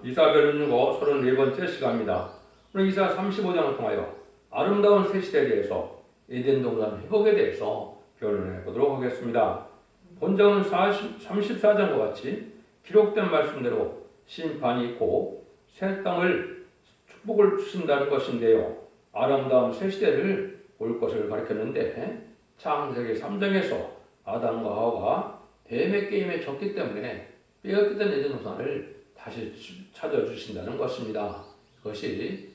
이사별 윤고 34번째 시간입니다. 오늘 이사 35장을 통하여 아름다운 새 시대에 대해서 에덴 동산 회복에 대해서 변론해 보도록 하겠습니다. 본장은 34장과 같이 기록된 말씀대로 심판이 있고 새 땅을 축복을 주신다는 것인데요. 아름다운 새 시대를 올 것을 가리켰는데 창세기 3장에서 아담과 하와가 뱀의 게임에 졌기 때문에 빼앗겼던 에덴 동산을 다시 찾아주신다는 것입니다. 그것이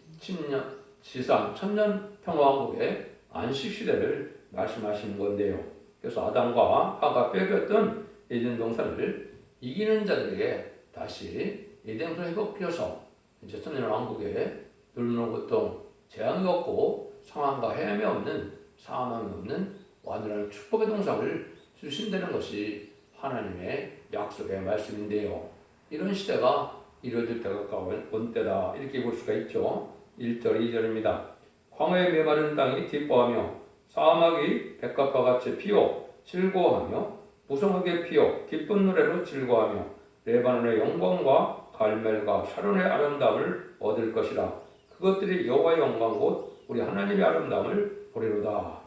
지상 천년 평화왕국의 안식시대를 말씀하시는 건데요. 그래서 아담과 하가 빼앗겼던 에덴 동산을 이기는 자들에게 다시 에덴 동산을 회복시켜서 이제 천년 왕국에 누르는 고통, 재앙이 없고 상황과 해함이 없는 사망이 없는 완전한 축복의 동산을 주신다는 것이 하나님의 약속의 말씀인데요. 이런 시대가 이루어질 때가 가까운 온 때다 이렇게 볼 수가 있죠. 1절 2절입니다. 광야의 메마른 땅이 기뻐하며 사막이 백합과 같이 피어 즐거워하며 무성하게 피어 기쁜 노래로 즐거워하며 레바논의 영광과 갈멜과 샤론의 아름다움을 얻을 것이라. 그것들이 여호와의 영광 곧 우리 하나님의 아름다움을 보리로다.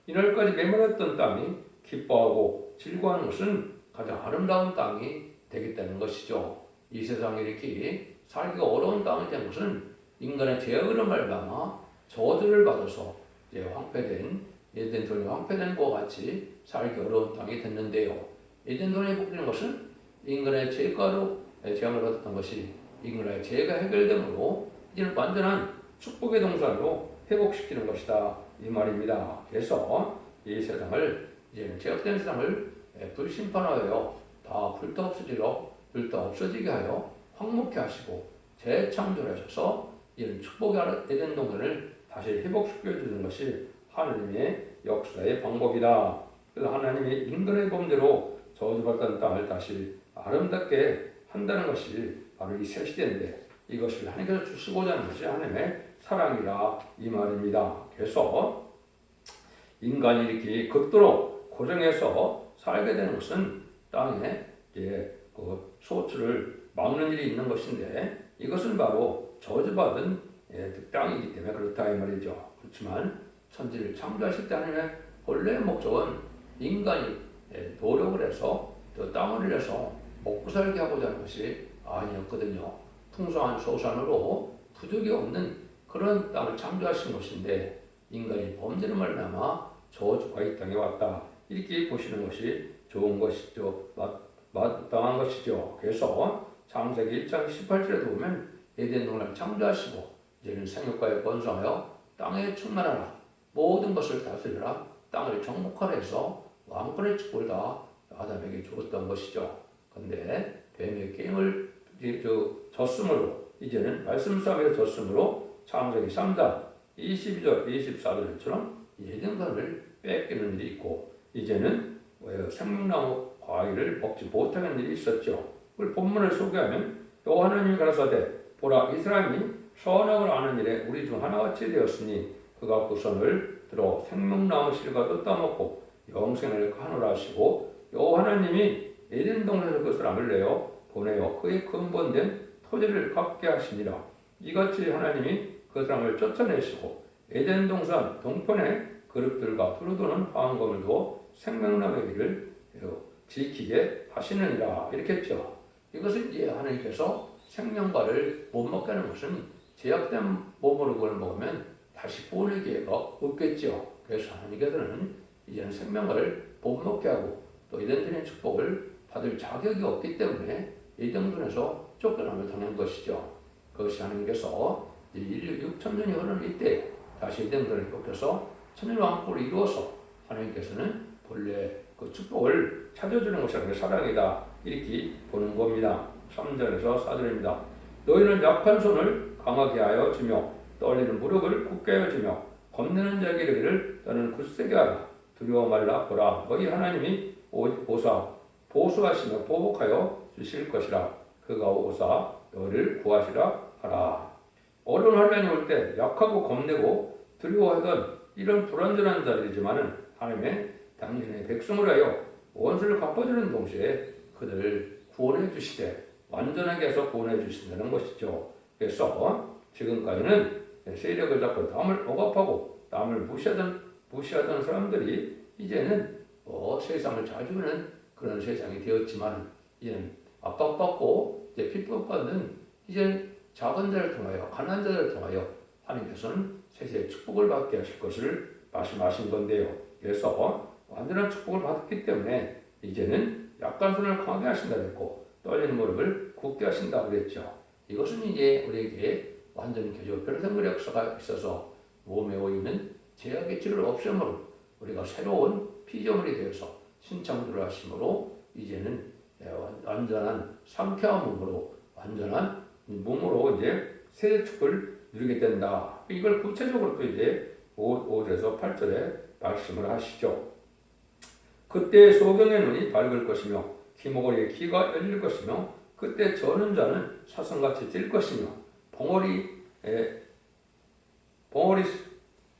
이날까지 메마랐던 땅이 기뻐하고 즐거워하는 것은 가장 아름다운 땅이 되겠다는 것이죠. 이 세상에 이렇게 살기가 어려운 땅이 된 것은 인간의 죄악으로 말미암아 저주를 받아서 이제 황폐된 에덴동산이 황폐된 것과 같이 살기 어려운 땅이 됐는데요. 에덴동산이 복되는 것은 인간의 죄가로 재앙을 받았던 것이 인간의 죄가 해결됨으로 이제는 완전한 축복의 동산으로 회복시키는 것이다 이 말입니다. 그래서 이 세상을 이제는 죄악된 세상을 불심판하여 다 불타 없어지게 하여 황무케 하시고 재창조하셔서 이런 축복의 에덴 동산을 다시 회복시켜 주는 것이 하나님의 역사의 방법이다. 그래서 하나님이 인간의 범죄로 저주받던 땅을 다시 아름답게 한다는 것이 바로 이 새 시대인데 이것을 하나님께서 주시고자 하는 것이 하나님의 사랑이라 이 말입니다. 그래서 인간이 이렇게 극도로 고생해서 살게 되는 것은 땅에 그 소출을 막는 일이 있는 것인데 이것은 바로 저주받은 땅이기 때문에 그렇다 이 말이죠. 그렇지만 천지를 창조하실 때 하나님의 본래의 목적은 인간이 노력을 해서 또 땀을 흘려서 먹고 살게 하고자 하는 것이 아니었거든요. 풍성한 소산으로 부족이 없는 그런 땅을 창조하신 것인데 인간이 범죄를 말미암아 저주가 이 땅에 왔다. 이렇게 보시는 것이 좋은 것이죠. 마땅한 것이죠. 그래서 창세기 1장 18절에도 보면 에덴 동산을 창조하시고 이제는 생육과에 번성하여 땅에 충만하라. 모든 것을 다스리라. 땅을 정복하라 해서 왕권의 축복을 다 아담에게 주었던 것이죠. 그런데 뱀의 게임을 졌으므로 이제는 말씀 싸움에서 졌으므로 창세기 3장 22절 24절처럼 에덴 동산을 뺏기는 일이 있고 이제는 생명나무 과일을 먹지 못하는 일이 있었죠. 그걸 본문을 소개하면 여호와 하나님이 가라사대 보라 이스라엘이 선악을 아는 일에 우리 중 하나같이 되었으니 그가 그 손을 들어 생명나무 실과도 따먹고 영생을 가누라 하시고 여호와 하나님이 에덴 동산에서 그 사람을 내어 보내어 그의 근본된 토지를 갖게 하시니라. 이같이 하나님이 그 사람을 쫓아내시고 에덴 동산 동편에 그릇들과 두루도는 화환검을 두어 생명나무의 길을 지키게 하시느니라 이렇게 했죠. 이것은 이제 하나님께서 생명과를 못 먹게 하는 것은 제약된 몸으로 그걸 먹으면 다시 구원의 기회가 없겠죠. 그래서 하나님께서는 이제는 생명과를 못 먹게 하고 또 에덴동산의 축복을 받을 자격이 없기 때문에 에덴동산에서 쫓겨남을 당한 것이죠. 그것이 하나님께서 인류 6천년이 흐르는 이때 다시 에덴동산을 쫓겨서 천년왕국을 이루어서 하나님께서는 본래 그 축복을 찾아주는 것이 하나님의 사랑이다 이렇게 보는 겁니다. 3절에서 4절입니다. 너희는 약한 손을 강하게 하여 주며 떨리는 무릎을 굳게 하여 주며 겁내는 자에게 이르기를 너는 굳세게 하라. 두려워 말라. 보라 너희 하나님이 보수하시며 보복하여 주실 것이라. 그가 오사 너를 구하시라 하라. 어려운 환난이 올 때 약하고 겁내고 두려워하던 이런 불완전한 자들이지만은 하나님의 당신의 백성을 하여 원수를 갚아주는 동시에 그들을 구원해 주시되 완전하게 해서 구원해 주신다는 것이죠. 그래서 지금까지는 세력을 잡고 남을 억압하고 남을 무시하던 사람들이 이제는 세상을 자주는 그런 세상이 되었지만 이제는 압박받고 이제 핍박받는 이제 작은 자를 통하여 가난한 자를 통하여 하나님께서는 세세의 축복을 받게 하실 것을 말씀하신 건데요. 그래서 완전한 축복을 받았기 때문에 이제는 약한 손을 강하게 하신다 그랬고 떨리는 무릎을 굳게 하신다 그랬죠. 이것은 이제 우리에게 완전 개조 변성의 역사가 있어서 몸에 오이는 제약의 질을 없애므로 우리가 새로운 피조물이 되어서 신창조를 하심으로 이제는 완전한 상쾌한 몸으로 완전한 몸으로 이제 새 축복을 누리게 된다. 이걸 구체적으로 또 이제 5절에서 8절에 말씀을 하시죠. 그때 소경의 눈이 밝을 것이며 기목걸이의 귀가 열릴 것이며 그때 저는 자는 사슴같이 뛸 것이며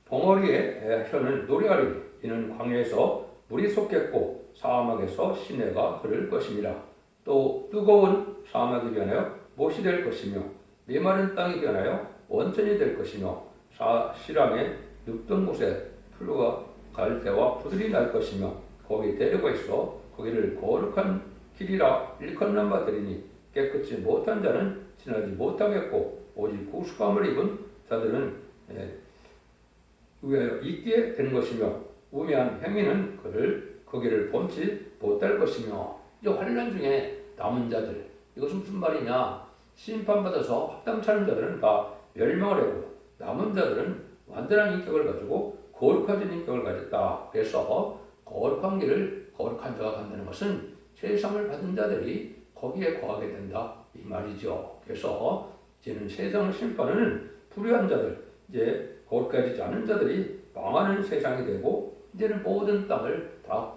벙어리의 혀는 노래하리니 이는 광야에서 물이 솟겠고 사막에서 시내가 흐를 것입니다. 또 뜨거운 사막이 변하여 못이 될 것이며 메마른 땅이 변하여 원천이 될 것이며 시람의 눕던 곳에 풀과 갈대와 푸들이 날 것이며 거기 대류가 있어 거기를 거룩한 길이라 일컫는 바 되리니 깨끗이 못한 자는 지나지 못하겠고 오직 구속함을 입은 자들은 의하여 있게 된 것이며 우매한 행위는 거기를 범치 못할 것이며 이 환난 중에 남은 자들 이것은 무슨 말이냐 심판받아서 합당치 않은 자들은 다 멸망을 하고 남은 자들은 완전한 인격을 가지고 거룩한 인격을 가졌다. 그래서 거룩한 길을 거룩한 자가 간다는 것은 세상을 받은 자들이 거기에 거하게 된다 이 말이죠. 그래서 이제는 세상을 심판하는 불의한 자들 이제 거룩하지 않은 자들이 망하는 세상이 되고 이제는 모든 땅을 다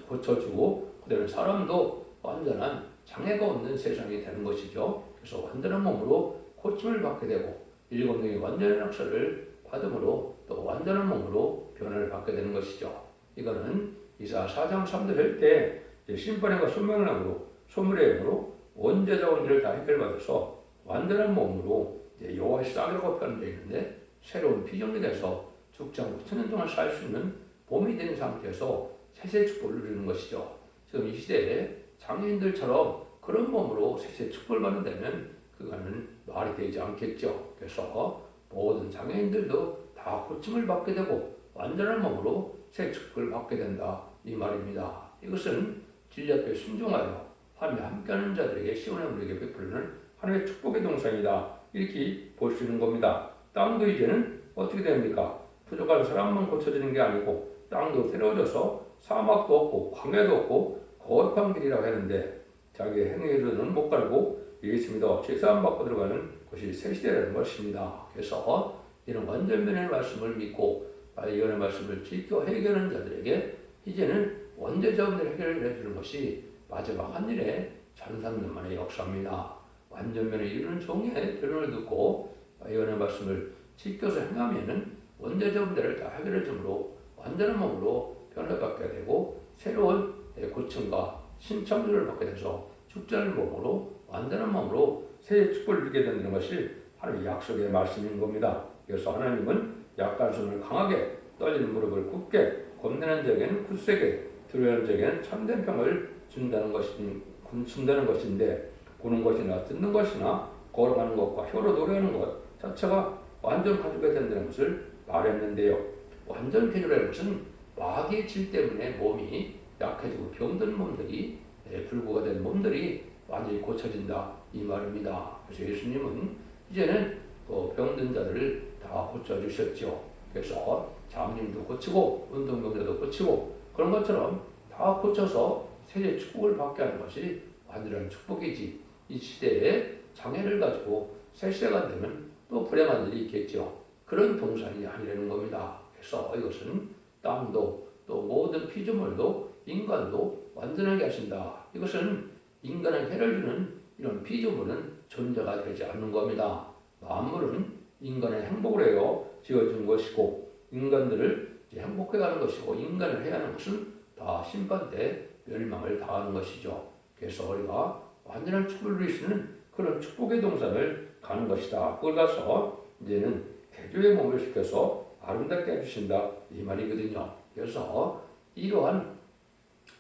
고쳐주고 그다음에 사람도 완전한 장애가 없는 세상이 되는 것이죠. 그래서 완전한 몸으로 고침을 받게 되고 일곱 명의 완전한 역사를 받음으로 또 완전한 몸으로 변화를 받게 되는 것이죠. 이거는 이사 4장 3절 할 때 심판과 소명락으로 소물의 영으로 원죄자 원죄를 다 해결받아서 완전한 몸으로 여호와의 싹이라고 표현되어 있는데 새로운 피조물이 돼서 죽지 않고 천년 동안 살 수 있는 몸이 된 상태에서 세세 축복을 누리는 것이죠. 지금 이 시대에 장애인들처럼 그런 몸으로 세세 축복을 받는다면 그거는 말이 되지 않겠죠. 그래서 모든 장애인들도 다 고침을 받게 되고 완전한 몸으로 새 축복을 받게 된다 이 말입니다. 이것은 진리 앞에 순종하여 하나님이 함께하는 자들에게 시온의 물에게 베푸는 하나님의 축복의 동산이다 이렇게 볼 수 있는 겁니다. 땅도 이제는 어떻게 됩니까? 부족한 사람만 고쳐지는 게 아니고 땅도 새로워져서 사막도 없고 광야도 없고 거룩한 길이라고 하는데 자기의 행위로는 못 가고 예수 믿어 죄사함 받고 들어가는 것이 새 시대라는 것입니다. 그래서 이런 완전변의 말씀을 믿고 이런 말씀을 지켜 해결하는 자들에게 이제는 원죄자분들 해결을 해주는 것이 마지막 한 일의 찬삼년만의 역사입니다. 완전변에 이르는 종의 결론을 듣고 이런 말씀을 지켜서 행하면은 원죄자분들을 다 해결해 주므로 완전한 몸으로 변화받게 되고 새로운 고침과 신창조를 받게 돼서 죽지 않은 몸으로 완전한 몸으로 새 축복을 누리게 된다는 것이 하나님의 약속의 말씀인 겁니다. 그래서 하나님은 약한 손을 강하게 떨리는 무릎을 굳게 겁내는 자에게는 굳세게 두려워하는 자에게는 참된 평을 준다는 것인데 보는 것이나 듣는 것이나 걸어가는 것과 혀로 노래하는 것 자체가 완전 가족이 된다는 것을 말했는데요. 완전 개조라는 것은 마귀의 질 때문에 몸이 약해지고 병든 몸들이 불구가 된 몸들이 완전히 고쳐진다 이 말입니다. 그래서 예수님은 이제는 병든 자들을 다 고쳐주셨죠. 그래서 장님도 고치고 운동병자도 고치고 그런 것처럼 다 고쳐서 세계 축복을 받게 하는 것이 완전한 축복이지. 이 시대에 장애를 가지고 새 시대가 되면 또 불행한 일이 있겠죠. 그런 동산이 아니라는 겁니다. 그래서 이것은 땅도 또 모든 피조물도 인간도 완전하게 하신다. 이것은 인간의 해를 주는 이런 피조물은 존재가 되지 않는 겁니다. 만물은 인간의 행복을 해요 지어준 것이고 인간들을 행복해가는 것이고 인간을 해야 하는 것은 다 심판 때 멸망을 당하는 것이죠. 그래서 우리가 완전한 축복을 누릴 수 있는 그런 축복의 동산을 가는 것이다. 그걸 가서 이제는 개조의 몸을 시켜서 아름답게 해주신다 이 말이거든요. 그래서 이러한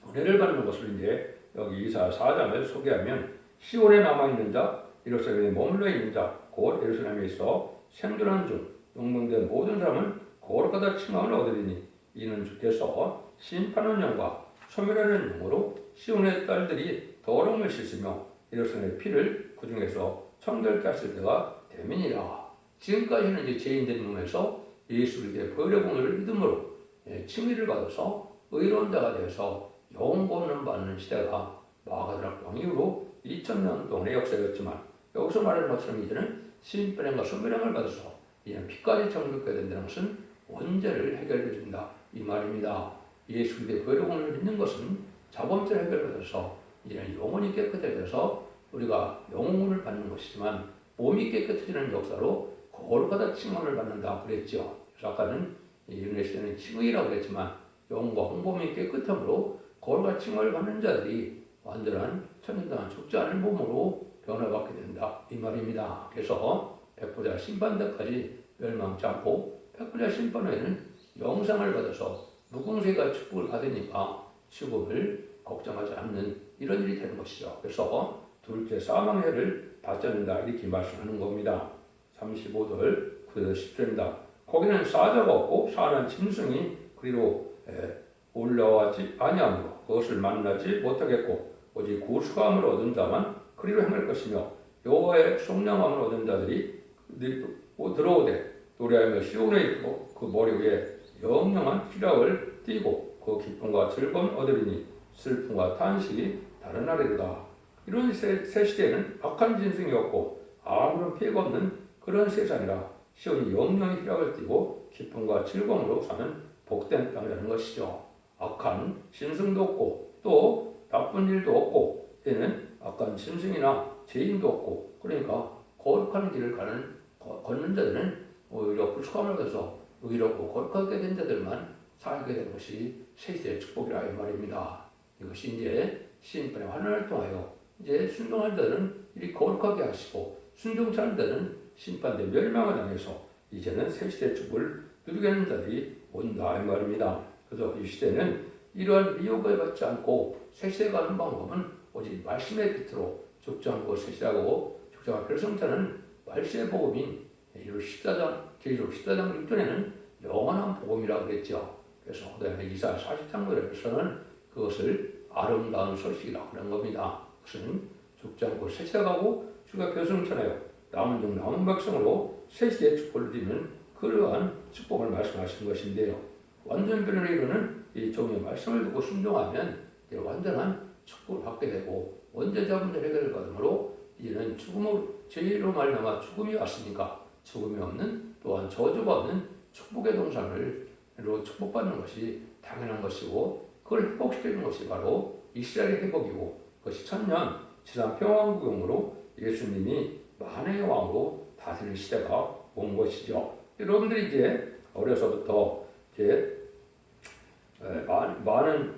은혜를 받는 것을 이제 여기 이사 4장을 소개하면 시온에 남아있는 자, 예루살렘에 머물러 있는 자, 곧 예루살렘에 있어 생존한 중 용문된 모든 사람은 거룩하다 칭함을 얻으리니 이는 주께서 심판하는 영과 소멸하는 영으로 시온의 딸들이 더러움을 씻으며 예루살렘의 피를 그 중에서 청결케 하실 때가 되민이라. 지금까지는 이제 죄인된 몸에서 예수 그리스도의 보혈의 공로를 믿음으로 칭의를 받아서 의로운 자가 되어서 영원권을 받는 시대가 마가다락 왕 이후로 2000년 동안의 역사였지만 여기서 말하는 것처럼 이제는 심판과 소멸함을 받아서 이제는 피까지 정복해야 된다는 것은 원죄를 해결해 준다 이 말입니다. 예수 그리스도의 보혈의 공로를 믿는 것은 자범죄를 해결받아서 이제는 영혼이 깨끗해져서 우리가 영혼을 받는 것이지만 몸이 깨끗해지는 역사로 거룩하다 칭함을 받는다 그랬죠. 그래서 아까는 이은혜 시대는 칭의라고 그랬지만 영과 홍범이 깨끗함으로 거룩한 칭함을 받는 자들이 완전한 천년동안 죽지 않을 몸으로 변화받게 된다 이 말입니다. 그래서 백보자 심판대까지 멸망치 않고 백보자 심판 후에는 영상을 받아서 무궁세가 축복을 받으니까 죽음을 걱정하지 않는 이런 일이 되는 것이죠. 그래서 둘째 사망해를 받지 않는다 이렇게 말씀하는 겁니다. 35절 9절 10절입니다. 거기는 사자가 없고 사는 짐승이 그리로 올라와지 아니하므로 그것을 만나지 못하겠고 오직 구속함을 얻은 자만 그리로 행할 것이며 여호와의 속량함을 얻은 자들이 들어오되 노래하며 시온에 있고 그 머리 위에 영영한 희락을 띠고 그 기쁨과 즐거움 얻으리니 슬픔과 탄식이 다른 아래로다. 이런 새 시대에는 악한 짐승이었고 아무런 피해가 없는 그런 세상이라 시온이 영영의 희락을 띠고 기쁨과 즐거움으로 사는 복된 땅이라는 것이죠. 악한 짐승도 없고 또 나쁜 일도 없고 때는 악한 짐승이나 죄인도 없고 그러니까 거룩한 길을 걷는 자들은 오히려 구속함을 얻어서 의롭고 거룩하게 된 자들만 살게 되는 것이 새 시대의 축복이라 이 말입니다. 이것이 이제 심판의 환난을 통하여 이제 순종한 자들은 이리 거룩하게 하시고 순종치 않은 자들은 심판대 멸망을 당해서 이제는 새 시대의 축복을 누리게 하는 자들이 온다 이 말입니다. 그래서 이 시대는 이러한 미혹을 받지 않고 새 시대 가는 방법은 오직 말씀의 빛으로 죽지 않고 새 시대하고 죽지 않고 결성자는 말씀의 복음인 계시록 14장 6절에는 영원한 복음이라고 그랬죠. 그래서 이사 40장에서는 그것을 아름다운 소식이라고 하는 겁니다. 그것은 죽지 않고 새 시대가고 주가 결성천하여 남은 중 남은 백성으로 새 시대의 축복을 누리는 그러한 축복을 말씀하시는 것인데요. 완전 변론에 이르는 이 종의 말씀을 듣고 순종하면 완전한 축복을 받게 되고 원죄자 문제 해결을 받으므로 이제는 죄로 말미암아 죽음이 왔으니까 죽음이 없는 또한 저주가 없는 축복의 동산으로 축복받는 것이 당연한 것이고 그걸 회복시키는 것이 바로 이스라엘의 회복이고 그것이 천년 지상 평화국용으로 예수님이 만왕의 왕으로 다스릴 시대가 온 것이죠. 여러분들이 이제 어려서부터 이제 많은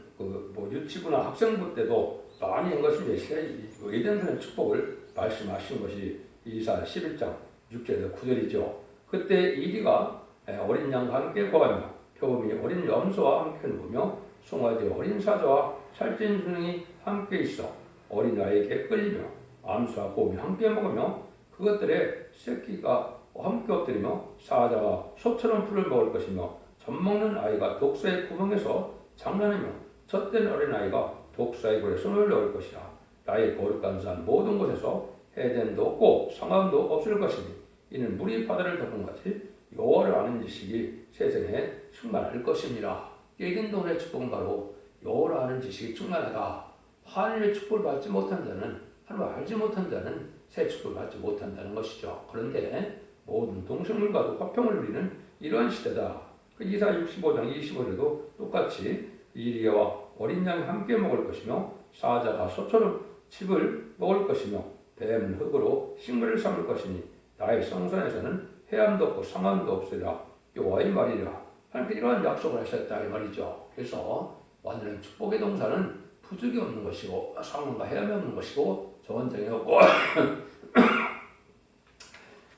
유치부나 학생부 때도 많이 한 것은 에덴산의 축복을 말씀하신 것이 이사 11장 6절에서 9절이죠. 그때 이리가 어린 양과 함께 거하며 표범이 어린 염소와 함께 누우며 송아지 어린 사자와 살찐 준행이 함께 있어 어린 아이에게 끌리며 암수와 곰이 함께 먹으며 그것들의 새끼가 함께 엎드리며 사자가 소처럼 풀을 먹을 것이며 젖먹는 아이가 독사의 구멍에서 장난하며 젖된 어린아이가 독사의 골에 손을 넣을 것이라. 나의 거룩한 산 모든 곳에서 해변도 없고 상암도 없을 것이니 이는 물이 바다를 덮은 같이 여호와를 아는 지식이 세상에 충만할 것입니다. 에덴동의 축복은 바로 여호와를 아는 지식이 충만하다. 하나님의 축복을 받지 못한 자는 하나님을 알지 못한 자는 새 축복을 받지 못한다는 것이죠. 그런데 모든 동생물과도 화평을 누리는 이러한 시대다. 이사 65장 25절에도 똑같이 이리와 어린 양이 함께 먹을 것이며 사자가 소처럼 칩을 먹을 것이며 뱀은 흙으로 식물을 삼을 것이니 나의 성산에서는 해암도 없고 상암도 없으리라. 여호와의 말이라. 하나님께 이러한 약속을 하셨다 이 말이죠. 그래서 완전한 축복의 동산은 부족이 없는 것이고 상황과 해함이 없는 것이고 전쟁이 없고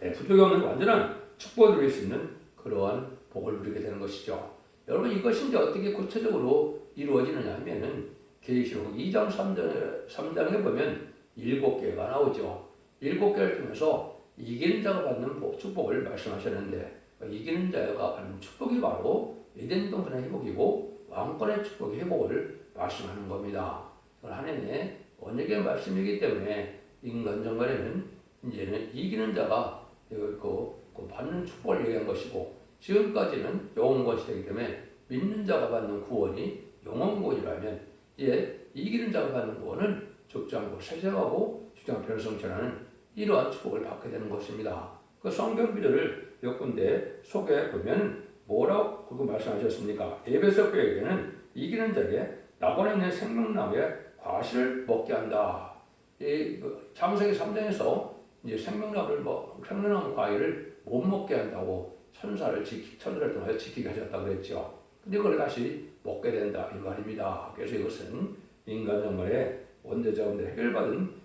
네, 부족이 없는 완전한 축복을 누릴 수 있는 그러한 복을 누리게 되는 것이죠. 여러분 이것이 이제 어떻게 구체적으로 이루어지느냐 하면은 계시록 2장 3장에 보면 7개가 나오죠. 7개를 통해서 이기는 자가 받는 축복을 말씀하셨는데 이기는 자가 받는 축복이 바로 에덴 동산의 회복이고 왕권의 축복의 회복을 말씀하는 겁니다. 이건 하나님의 언약의 말씀이기 때문에 인간 정간에는 이제는 이기는 자가 그 받는 축복을 얘기한 것이고 지금까지는 영원권 시대이기 때문에 믿는 자가 받는 구원이 영원권이라면 이제 이기는 자가 받는 구원은 죽지 않고 세세하고 죽지 않고 변성천하는 이러한 축복을 받게 되는 것입니다. 그 성경 구절을 몇 군데 소개해 보면 뭐라고 그거 말씀하셨습니까? 에베소 교회에게는 이기는 자에게 낙원에 있는 생명나무의 과실을 먹게 한다. 이 창세기 3장에서 이제 생명나무 과일을 못 먹게 한다고 천사를 통해 지키게 하셨다고 그랬죠. 근데 그걸 다시 먹게 된다 이 말입니다. 그래서 이것은 인간 정말의 원죄자원들 해결받은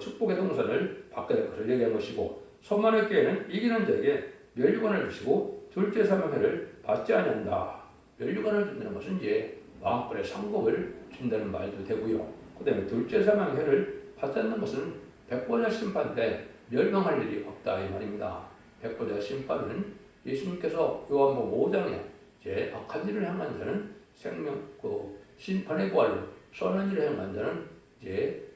축복의 동선을 받게 될 것을 얘기한 것이고 선만의 교회는 이기는 자에게 멸류관을 주시고 둘째 사명회를 받지 아니한다. 멸류관을 준다는 것은 이제 왕권의 상급을 준다는 말도 되고요. 그 다음에 둘째 사명회를 받지 않는 것은 백보자 심판 때 멸망할 일이 없다 이 말입니다. 백보자 심판은 예수님께서 요한복음 5장에 이제 악한 일을 행한 자는 심판의 부활로 선한 일을 행한 자는 이제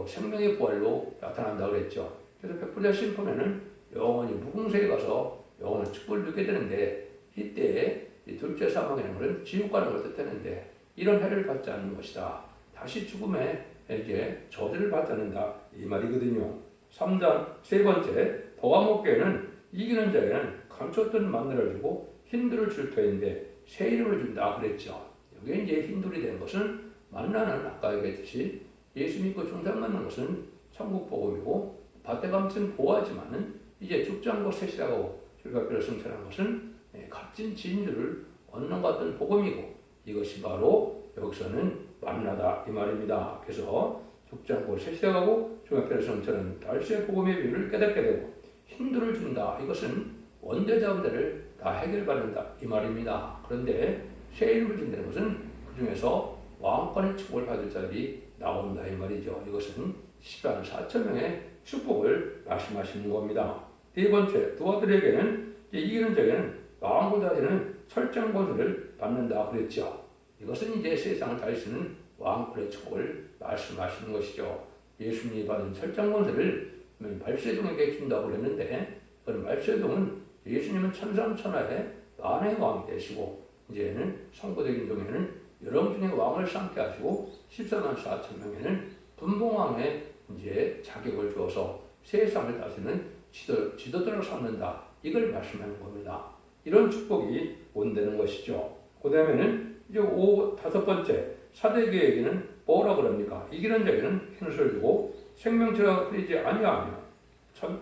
생명의 부활로 나타난다고 그랬죠. 그래서 백보자 심판에는 영원히 무궁세에 가서 영원한 축복을 누게 되는데 이때 둘째 사망이라는 것은 지옥 가는 걸 뜻하는데 이런 해를 받지 않는 것이다. 다시 죽음에 이제 저주를 받지 않는다 이 말이거든요. 3장 세 번째 더가목교회는 이기는 자에게는 감췄던 만나를 주고 힌두를 줄 터인데 새 이름을 준다 그랬죠. 여기에 이제 힌두이 된 것은 만나는 아까 얘기했듯이 예수 믿고 중생받는 것은 천국 복음이고 밭에 감춘 보화지만은 이제 죽지 않고 셋이라고 줄갑뼈를 성천한 것은 값진 진주를 얻는 것 같은 복음이고 이것이 바로 여기서는 만나다 이 말입니다. 그래서 죽지 않고 셋이라고 줄갑뼈를 성천한 달수의 복음의 비밀을 깨닫게 되고 힌두를 준다. 이것은 원죄자원들을 다 해결받는다 이 말입니다. 그런데 새 이름을 준다는 것은 그 중에서 왕권의 축복을 받을 자들이 나온다 이 말이죠. 이것은 10만 4천 명의 축복을 말씀하시는 겁니다. 네 번째, 두아들에게는 이기는 자에게는 왕보다 되는 철저한 권세를 받는다 그랬죠. 이것은 이제 세상을 다스리는 왕권의 축복을 말씀하시는 것이죠. 예수님이 받은 철저한 권세를 말세동에게 준다고 그랬는데 그런 말세동은 예수님은 천상천하의 만의 왕이 되시고 이제는 성부적인 동에는 여러 중에 왕을 삼게 하시고 14만 4천 명에는 분봉왕의 이제 자격을 주어서 세상을 다스리는 지도자를 삼는다. 이걸 말씀하는 겁니다. 이런 축복이 온다는 것이죠. 그 다음에는 이제 다섯 번째 사대교회에게는 뭐라 그럽니까? 이기는 자에게는 흰옷을 주고 생명체가 흐리지 아니하며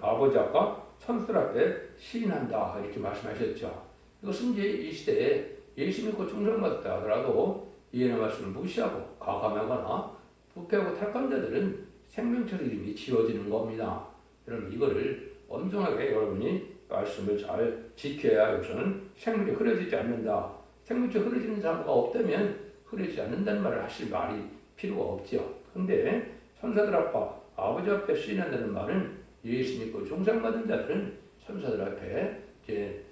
아버지 앞과 천사들 앞에 시인한다 이렇게 말씀하셨죠. 이것은 이제 이 시대에 예수 믿고 충성받았다 하더라도 이해의 말씀을 무시하고 가감하거나 부패하고 탈한 자들은 생명체 이름이 지워지는 겁니다. 여러분 이거를 엄중하게 여러분이 말씀을 잘 지켜야 여기서는 생명이 흐려지지 않는다. 생명체 흐려지는 사람가 없다면 흐려지지 않는다는 말을 하실 말이 필요가 없죠. 그런데 천사들 앞과 아버지 앞에 시인한다는 말은 예수 믿고 종상받은 자들은 천사들 앞에 이제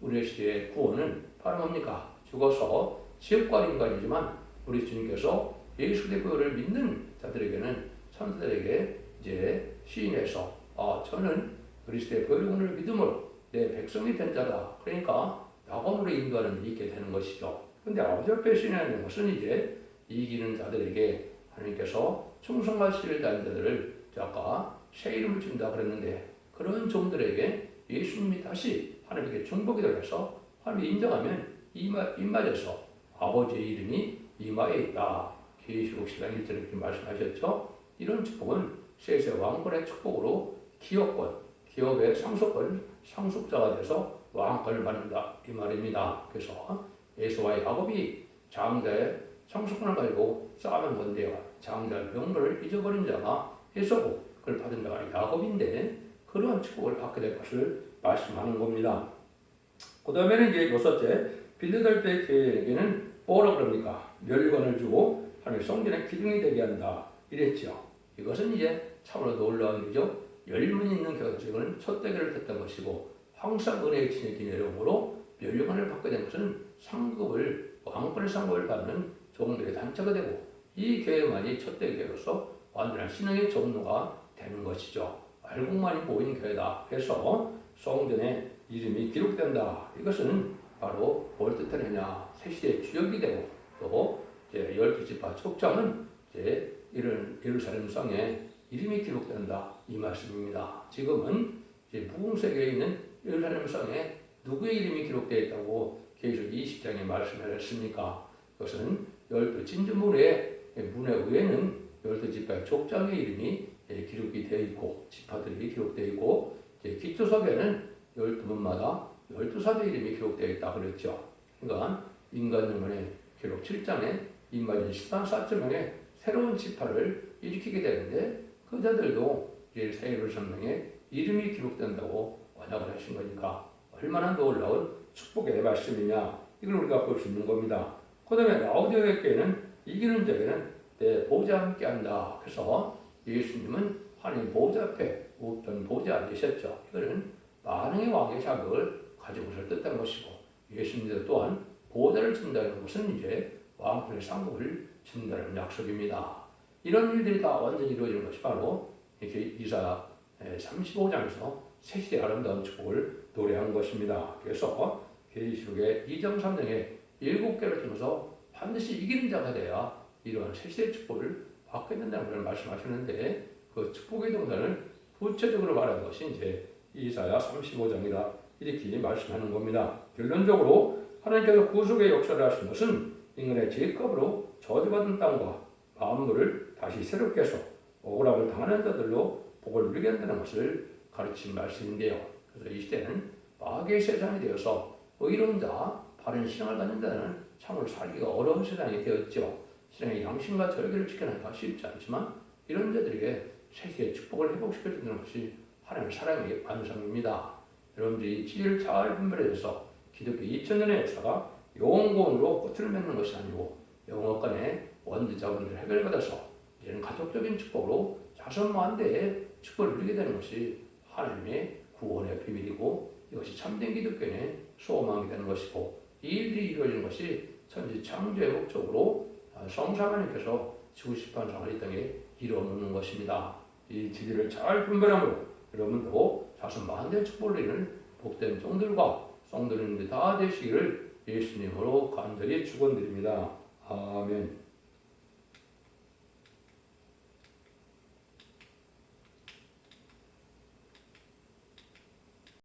우리 시대의 구원은 바로 뭡니까? 죽어서 지옥 가는 인간이지만 우리 주님께서 예수 그리스도를 믿는 자들에게는 천사들에게 이제 시인해서 저는 그리스도의 보혈을 믿음으로 내 백성이 된 자다. 그러니까 낙원으로 인도하는 일이 있게 되는 것이죠. 그런데 아버지 앞에 시인하는 것은 이제 이기는 자들에게 하나님께서 충성하실 자들을 아까 새 이름을 준다 그랬는데 그런 종들에게 예수님이 다시 하나님께 중복이 되어서 하나님이 인정하면 입맞아서 아버지의 이름이 이마에 있다. 계시록 10장 1절에 이렇게 말씀하셨죠. 이런 축복은 세세 왕권의 축복으로 기업의 상속자가 돼서 왕권을 받는다 이 말입니다. 그래서 에서와 야곱이 장자의 상속권을 가지고 쌓아놓은 건데요. 장자의 병거를 잊어버린 자가 해서고 그걸 받은 자가 야곱인데 그러한 축복을 받게 될 것을 말씀하는 겁니다. 그 다음에는 이제 여섯째, 빌드델피아 교회에게는 뭐라 그럽니까? 멸관을 주고 하나님 성전의 기둥이 되게 한다 이랬죠. 이것은 이제 참으로 놀라운 일이죠. 열문 있는 교회는 첫 대결을 했던 것이고 항상 은혜의 진액이 내려오므로 멸관을 받게 된 것은 상급을 왕권의 상급을 받는 종들의 단체가 되고 이 교회만이 첫 대교회로서 완전한 신앙의 종로가 되는 것이죠. 알곡만이 모인 교회다 해서 성전에 이름이 기록된다. 이것은 바로 뭘 뜻하느냐? 새 시대의 주역이 되고 또 이제 12지파 족장은 이제 이런 예루살렘 성에 이름이 기록된다 이 말씀입니다. 지금은 이제 무공세계에 있는 예루살렘 성에 누구의 이름이 기록되어 있다고 계시록 20장에 말씀하셨습니까? 그것은 12진주문의 문의 위에는 12지파의 족장의 이름이 기록이 되어 있고 지파들이 기록되어 있고 기초석에는 12문마다 12사도의 이름이 기록되어 있다 그랬죠. 그러니까 인간영혼의 기록 7장에 인마진 14.4.0에 새로운 지파를 일으키게 되는데 그 자들도 이제 새 예루살렘에 이름이 기록된다고 언약을 하신 거니까 얼마나 놀라운 축복의 말씀이냐 이걸 우리가 볼 수 있는 겁니다. 그 다음에 라오디게아 교회는 이기는 자에게는 내 보좌 함께 한다. 그래서 예수님은 하나님 보좌 앞에 우편 보좌 앉으셨죠. 이거는 만왕의 왕의 자격을 가지고 있을 뜻한 것이고 예수님도 또한 보좌를 준다는 것은 이제 왕권의 상급을 준다는 약속입니다. 이런 일들이 다 완전히 이루어지는 것이 바로 이렇게 이사야 35장에서 새시대의 아름다운 축복을 노래한 것입니다. 그래서 계시록의 2장 3장에 7개를 통해서 반드시 이기는 자가 돼야 이러한 새시대의 축복을 받게 된다는 것을 말씀하시는데 그 축복의 동산을 구체적으로 말하는 것이 이제 이사야 35장이다 이렇게 말씀하는 겁니다. 결론적으로 하나님께서 구속의 역사를 하신 것은 인간의 죄값으로 저주받은 땅과 만물을 다시 새롭게 해서 억울함을 당하는 자들로 복을 누리게 한다는 것을 가르친 말씀인데요. 그래서 이 시대는 마귀의 세상이 되어서 의로운 자, 바른 신앙을 갖는 자는 참으로 살기가 어려운 세상이 되었죠. 신앙의 양심과 절개를 지켜내기가 쉽지 않지만 이런 자들에게 세계의 축복을 회복시켜주는 것이 하나님의 사랑의 완성입니다. 여러분들이 지혜를 잘 분별해서 기독교 2000년의 역사가 영원권으로 끝을 맺는 것이 아니고 영원권의 원죄자분들 해결받아서 이제는 가족적인 축복으로 자손 만대의 축복을 누리게 되는 것이 하나님의 구원의 비밀이고 이것이 참된 기독교의 소망이 되는 것이고 이 일들이 이루어지는 것이 천지 창조의 목적으로 성삼 하나님께서 지구시판 상을 이 땅에 이루어놓는 것입니다. 이 진리를 잘 분별함으로 여러분도 자손 만대의 축복을 누리는 복된 종들과 성도님들 다 되시기를 예수님으로 간절히 축원드립니다. 아멘.